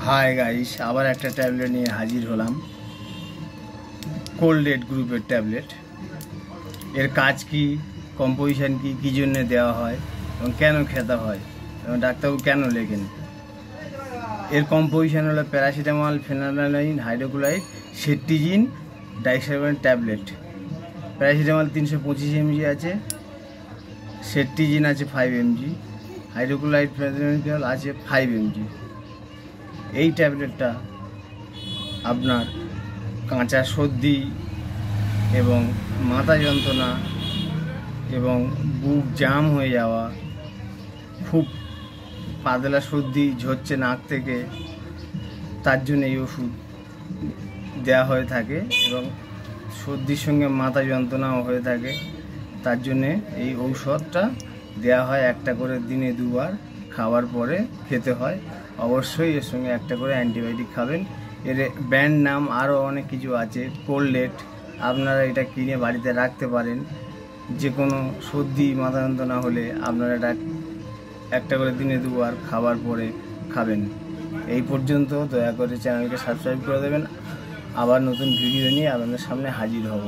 Hi guys, আবার একটা tablet নিয়ে হাজির হলাম। কোলডেট গ্রুপের ট্যাবলেট। এর কাজ কি, কম্পোজিশন কি, কী জন্য দেওয়া হয় এবং কেন খেতে হয় এবং ডাক্তারবাবু কেন লেখেন। এর কম্পোজিশন হলো প্যারাসিটামল, ফেনালালাইন, hydrochloride, cetirizine, dicyclomine tablet. Paracetamol 325 mg আছে, সেট্রিজিন আছে 5 mg, হাইড্রোক্লোরাইড আছে 5 mg। এই ট্যাবলেটটা আপনার কাঁচা সর্দি এবং মাথা যন্ত্রণা এবং বুক জাম হয়ে যাওয়া, খুব পাতলা সর্দি ঝরছে নাক থেকে, তার জন্য এই ওষুধ দেওয়া হয়ে থাকে এবং সর্দির সঙ্গে মাথা যন্ত্রণাও হয়ে থাকে, তার জন্যে এই ঔষধটা দেওয়া হয়। একটা করে দিনে 2 বার খাওয়ার পরে খেতে হয়। অবশ্যই এর সঙ্গে একটা করে অ্যান্টিবায়োটিক খাবেন। এর ব্র্যান্ড নাম আরও অনেক কিছু আছে, কোলডেট। আপনারা এটা কিনে বাড়িতে রাখতে পারেন। যে কোনো সর্দি মাথা যন্ত্রণা হলে আপনারা এটা একটা করে দিনে 2 বার খাওয়ার পরে খাবেন। এই পর্যন্ত। দয়া করে চ্যানেলকে সাবস্ক্রাইব করে দেবেন। আবার নতুন ভিডিও নিয়ে আপনাদের সামনে হাজির হব।